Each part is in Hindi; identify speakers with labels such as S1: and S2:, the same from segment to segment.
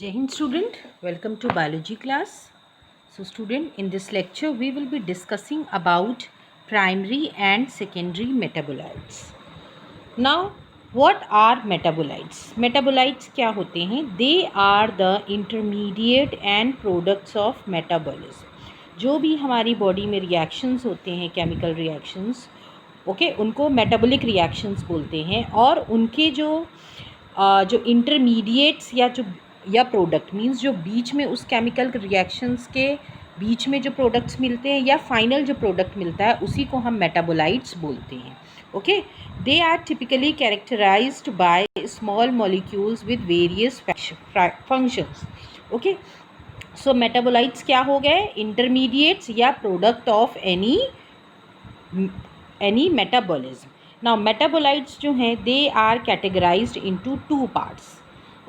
S1: Jai Hind student, welcome to biology class. So student, in this lecture we will be discussing about primary and secondary metabolites. Now what are metabolites? Metabolites क्या होते हैं? They are the intermediate and products of metabolism. जो भी हमारी बॉडी में रिएक्शंस होते हैं, केमिकल रिएक्शंस, ओके, उनको मेटाबॉलिक रिएक्शंस बोलते हैं। और उनके जो इंटरमीडिएट्स या प्रोडक्ट मींस जो बीच में उस केमिकल रिएक्शंस के बीच में जो प्रोडक्ट्स मिलते हैं या फाइनल जो प्रोडक्ट मिलता है उसी को हम मेटाबोलाइट्स बोलते हैं। Okay, they are typically characterized by small molecules with various functions. Okay, so metabolites क्या हो गए? इंटरमीडिएट्स या product of any metabolism. Now metabolites जो हैं they are categorized into two parts.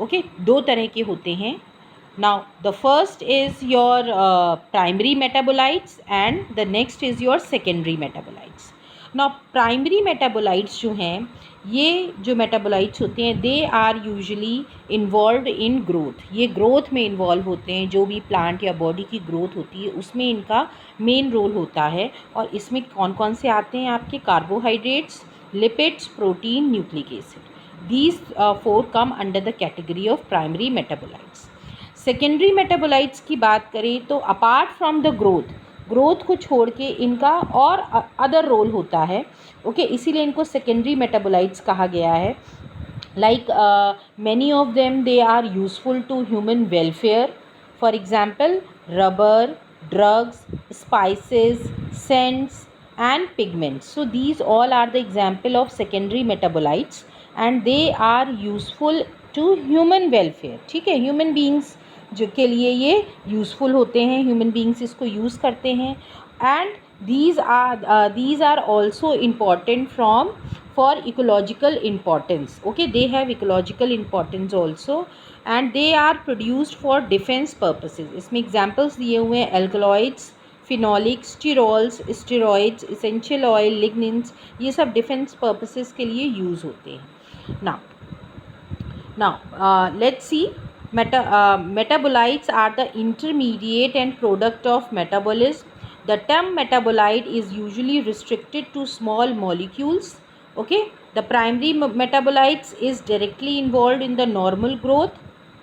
S1: Okay, दो तरह के होते हैं। Now the first is your primary metabolites and the next is your secondary metabolites. Now primary metabolites जो हैं, ये जो मेटाबोलाइट्स होते हैं they are usually involved in growth. ये ग्रोथ में इन्वॉल्व होते हैं। जो भी प्लांट या बॉडी की ग्रोथ होती है उसमें इनका मेन रोल होता है। और इसमें कौन कौन से आते हैं आपके? Carbohydrates, lipids, protein, nucleic acid. These four come under the category of primary metabolites. Secondary metabolites की बात करें तो apart from the ग्रोथ को छोड़ के इनका और अदर रोल होता है। ओके, इसीलिए इनको सेकेंडरी मेटाबोलाइट्स कहा गया है। Like many of them they are useful to human welfare. For example rubber, drugs, spices, scents and pigments. So these all are the example of secondary metabolites and they are useful to human welfare. ठीक है, ह्यूमन बींग्स जो के लिए ये यूज़फुल होते हैं, ह्यूमन बींग्स इसको यूज़ करते हैं। And these are also important for ecological importance. Okay, they have ecological importance also and they are produced for defense purposes. इसमें examples दिए हुए हैं alkaloids, phenolics, sterols, steroids, essential oil, lignins, ये सब डिफेंस पर्पसेस के लिए यूज़ होते हैं। Now let's see metabolites are the intermediate and product of metabolism. The term metabolite is usually restricted to small molecules. Okay, the primary metabolites is directly involved in the normal growth,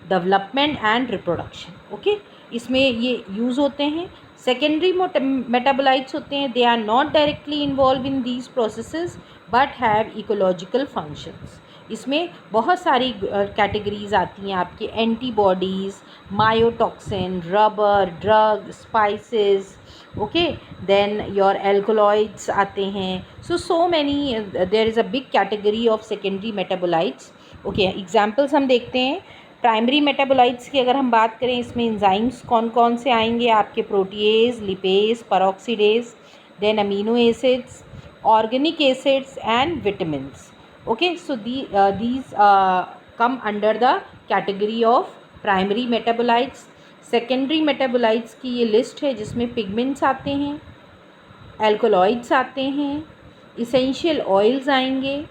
S1: development and reproduction. Okay, इसमें ये यूज़ होते हैं। सेकेंडरी मेटाबोलाइट्स होते हैं, they are not directly involve in these processes but have ecological functions. इसमें बहुत सारी कैटेगरीज आती हैं आपके, antibodies, mycotoxin, rubber, drug, spices, okay, then your alkaloids आते हैं। So many, there is a big category of secondary metabolites. Okay, examples हम देखते हैं। प्राइमरी मेटाबोलाइट्स की अगर हम बात करें, इसमें एंजाइम्स कौन कौन से आएंगे आपके? Protease, lipase, peroxidase, then amino acids, organic acids and vitamins. Okay, so these come under the category of primary metabolites. Secondary metabolites की ये लिस्ट है जिसमें पिगमेंट्स आते हैं, एल्कोलॉइड्स आते हैं, इसेंशियल ऑयल्स आएंगे,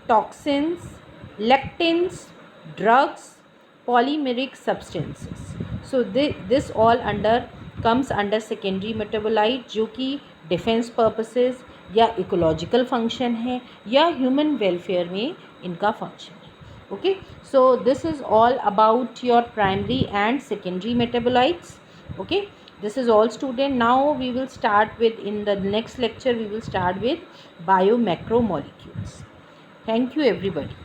S1: toxins, lectins, drugs, polymeric substances. So this all comes under secondary metabolite जो कि डिफेंस पर्पसेस या इकोलॉजिकल फंक्शन है या ह्यूमन वेलफेयर में इनका फंक्शन है। Okay, so this is all about your primary and secondary metabolites. Okay, this is all student. Now we will start with, in the next lecture we will start with biomacromolecules. Thank you everybody.